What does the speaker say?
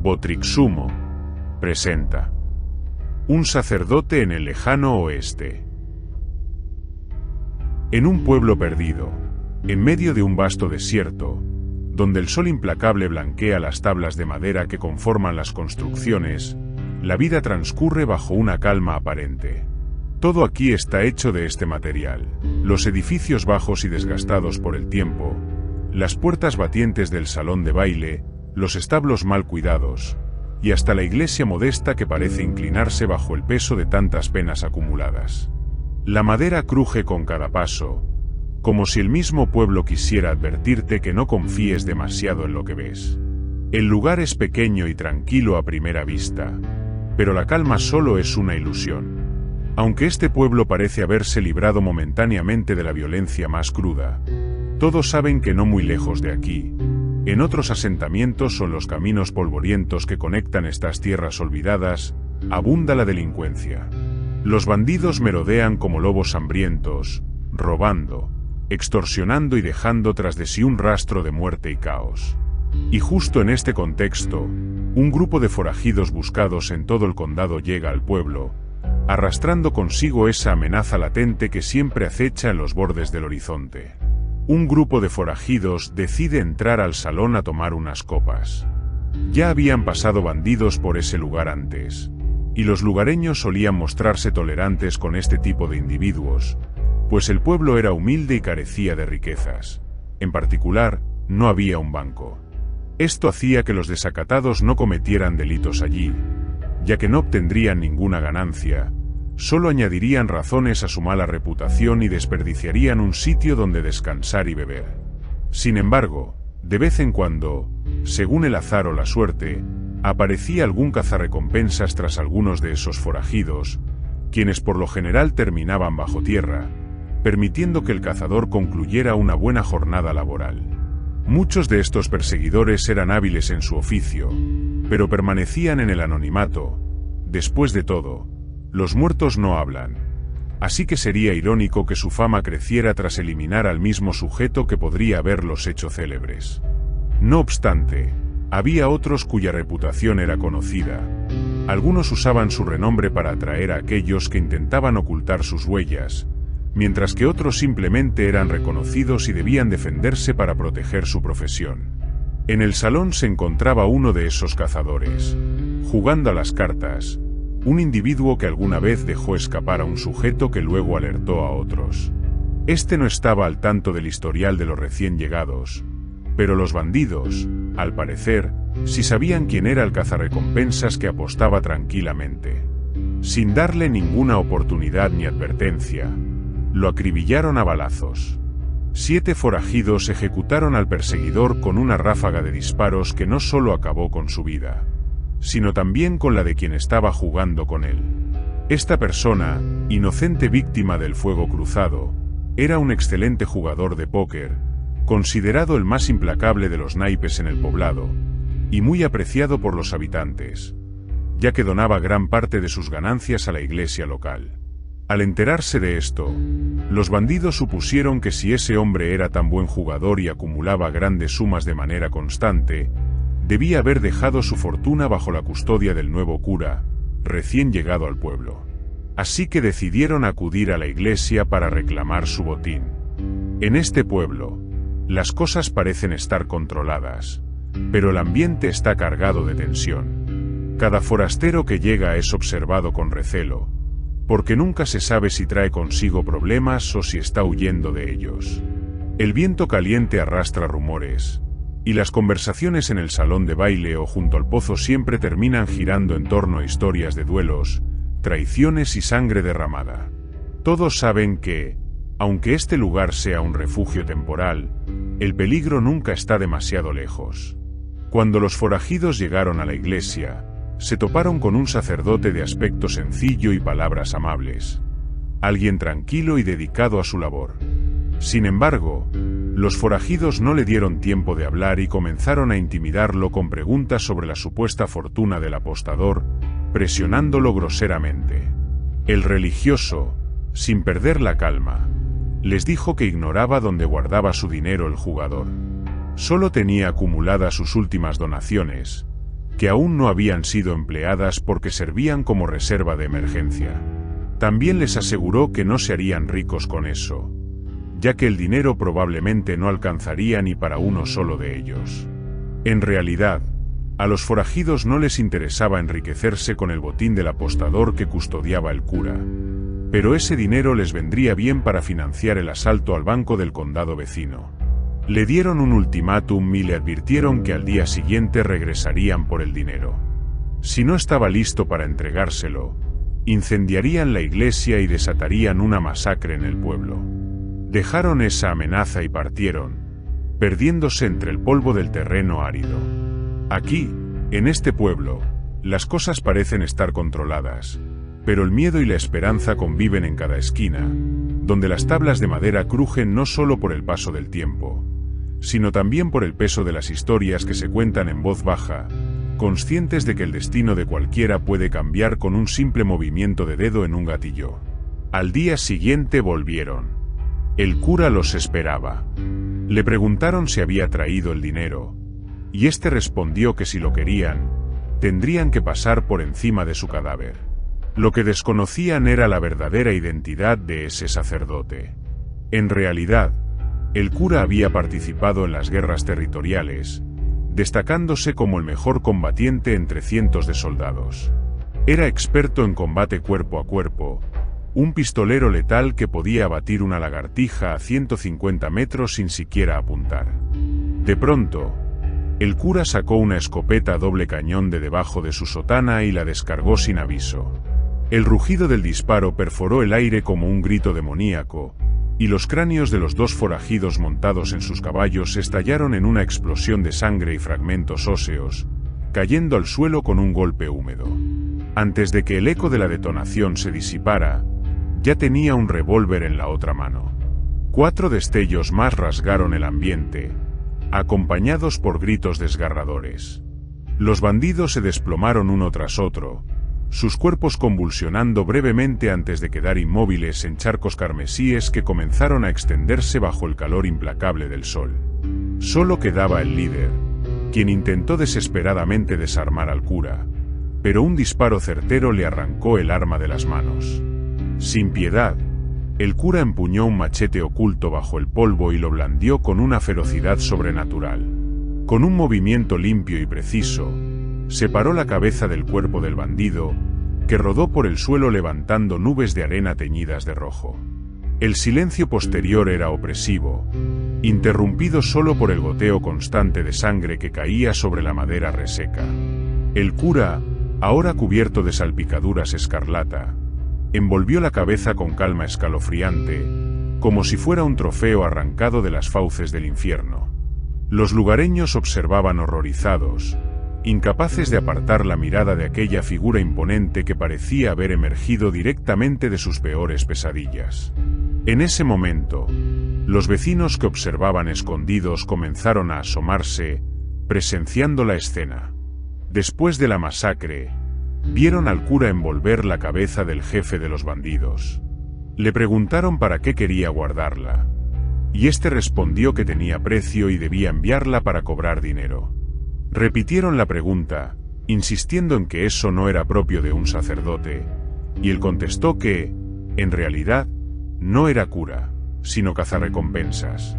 Botrixumo presenta Un sacerdote en el lejano oeste. En un pueblo perdido, en medio de un vasto desierto, donde el sol implacable blanquea las tablas de madera que conforman las construcciones, la vida transcurre bajo una calma aparente. Todo aquí está hecho de este material: los edificios bajos y desgastados por el tiempo, las puertas batientes del salón de baile, los establos mal cuidados, y hasta la iglesia modesta que parece inclinarse bajo el peso de tantas penas acumuladas. La madera cruje con cada paso, como si el mismo pueblo quisiera advertirte que no confíes demasiado en lo que ves. El lugar es pequeño y tranquilo a primera vista, pero la calma solo es una ilusión. Aunque este pueblo parece haberse librado momentáneamente de la violencia más cruda, todos saben que no muy lejos de aquí, en otros asentamientos son los caminos polvorientos que conectan estas tierras olvidadas, abunda la delincuencia. Los bandidos merodean como lobos hambrientos, robando, extorsionando y dejando tras de sí un rastro de muerte y caos. Y justo en este contexto, un grupo de forajidos buscados en todo el condado llega al pueblo, arrastrando consigo esa amenaza latente que siempre acecha en los bordes del horizonte. Un grupo de forajidos decide entrar al salón a tomar unas copas. Ya habían pasado bandidos por ese lugar antes, y los lugareños solían mostrarse tolerantes con este tipo de individuos, pues el pueblo era humilde y carecía de riquezas. En particular, no había un banco. Esto hacía que los desacatados no cometieran delitos allí, ya que no obtendrían ninguna ganancia, solo añadirían razones a su mala reputación y desperdiciarían un sitio donde descansar y beber. Sin embargo, de vez en cuando, según el azar o la suerte, aparecía algún cazarrecompensas tras algunos de esos forajidos, quienes por lo general terminaban bajo tierra, permitiendo que el cazador concluyera una buena jornada laboral. Muchos de estos perseguidores eran hábiles en su oficio, pero permanecían en el anonimato. Después de todo, los muertos no hablan, así que sería irónico que su fama creciera tras eliminar al mismo sujeto que podría haberlos hecho célebres. No obstante, había otros cuya reputación era conocida. Algunos usaban su renombre para atraer a aquellos que intentaban ocultar sus huellas, mientras que otros simplemente eran reconocidos y debían defenderse para proteger su profesión. En el salón se encontraba uno de esos cazadores, jugando a las cartas, un individuo que alguna vez dejó escapar a un sujeto que luego alertó a otros. Este no estaba al tanto del historial de los recién llegados, pero los bandidos, al parecer, sí sabían quién era el cazarrecompensas que apostaba tranquilamente. Sin darle ninguna oportunidad ni advertencia, lo acribillaron a balazos. 7 forajidos ejecutaron al perseguidor con una ráfaga de disparos que no solo acabó con su vida, sino también con la de quien estaba jugando con él. Esta persona, inocente víctima del fuego cruzado, era un excelente jugador de póker, considerado el más implacable de los naipes en el poblado, y muy apreciado por los habitantes, ya que donaba gran parte de sus ganancias a la iglesia local. Al enterarse de esto, los bandidos supusieron que si ese hombre era tan buen jugador y acumulaba grandes sumas de manera constante, debía haber dejado su fortuna bajo la custodia del nuevo cura, recién llegado al pueblo. Así que decidieron acudir a la iglesia para reclamar su botín. En este pueblo, las cosas parecen estar controladas, pero el ambiente está cargado de tensión. Cada forastero que llega es observado con recelo, porque nunca se sabe si trae consigo problemas o si está huyendo de ellos. El viento caliente arrastra rumores, y las conversaciones en el salón de baile o junto al pozo siempre terminan girando en torno a historias de duelos, traiciones y sangre derramada. Todos saben que, aunque este lugar sea un refugio temporal, el peligro nunca está demasiado lejos. Cuando los forajidos llegaron a la iglesia, se toparon con un sacerdote de aspecto sencillo y palabras amables, alguien tranquilo y dedicado a su labor. Sin embargo, los forajidos no le dieron tiempo de hablar y comenzaron a intimidarlo con preguntas sobre la supuesta fortuna del apostador, presionándolo groseramente. El religioso, sin perder la calma, les dijo que ignoraba dónde guardaba su dinero el jugador. Solo tenía acumuladas sus últimas donaciones, que aún no habían sido empleadas porque servían como reserva de emergencia. También les aseguró que no se harían ricos con eso, ya que el dinero probablemente no alcanzaría ni para uno solo de ellos. En realidad, a los forajidos no les interesaba enriquecerse con el botín del apostador que custodiaba el cura, pero ese dinero les vendría bien para financiar el asalto al banco del condado vecino. Le dieron un ultimátum y le advirtieron que al día siguiente regresarían por el dinero. Si no estaba listo para entregárselo, incendiarían la iglesia y desatarían una masacre en el pueblo. Dejaron esa amenaza y partieron, perdiéndose entre el polvo del terreno árido. Aquí, en este pueblo, las cosas parecen estar controladas, pero el miedo y la esperanza conviven en cada esquina, donde las tablas de madera crujen no solo por el paso del tiempo, sino también por el peso de las historias que se cuentan en voz baja, conscientes de que el destino de cualquiera puede cambiar con un simple movimiento de dedo en un gatillo. Al día siguiente volvieron. El cura los esperaba. Le preguntaron si había traído el dinero, y este respondió que si lo querían, tendrían que pasar por encima de su cadáver. Lo que desconocían era la verdadera identidad de ese sacerdote. En realidad, el cura había participado en las guerras territoriales, destacándose como el mejor combatiente entre cientos de soldados. Era experto en combate cuerpo a cuerpo, un pistolero letal que podía abatir una lagartija a 150 metros sin siquiera apuntar. De pronto, el cura sacó una escopeta a doble cañón de debajo de su sotana y la descargó sin aviso. El rugido del disparo perforó el aire como un grito demoníaco, y los cráneos de los dos forajidos montados en sus caballos estallaron en una explosión de sangre y fragmentos óseos, cayendo al suelo con un golpe húmedo. Antes de que el eco de la detonación se disipara, ya tenía un revólver en la otra mano. 4 destellos más rasgaron el ambiente, acompañados por gritos desgarradores. Los bandidos se desplomaron uno tras otro, sus cuerpos convulsionando brevemente antes de quedar inmóviles en charcos carmesíes que comenzaron a extenderse bajo el calor implacable del sol. Solo quedaba el líder, quien intentó desesperadamente desarmar al cura, pero un disparo certero le arrancó el arma de las manos. Sin piedad, el cura empuñó un machete oculto bajo el polvo y lo blandió con una ferocidad sobrenatural. Con un movimiento limpio y preciso, separó la cabeza del cuerpo del bandido, que rodó por el suelo levantando nubes de arena teñidas de rojo. El silencio posterior era opresivo, interrumpido solo por el goteo constante de sangre que caía sobre la madera reseca. El cura, ahora cubierto de salpicaduras escarlata, envolvió la cabeza con calma escalofriante, como si fuera un trofeo arrancado de las fauces del infierno. Los lugareños observaban horrorizados, incapaces de apartar la mirada de aquella figura imponente que parecía haber emergido directamente de sus peores pesadillas. En ese momento, los vecinos que observaban escondidos comenzaron a asomarse, presenciando la escena. Después de la masacre, vieron al cura envolver la cabeza del jefe de los bandidos. Le preguntaron para qué quería guardarla, y este respondió que tenía precio y debía enviarla para cobrar dinero. Repitieron la pregunta, insistiendo en que eso no era propio de un sacerdote, y él contestó que, en realidad, no era cura, sino cazarrecompensas.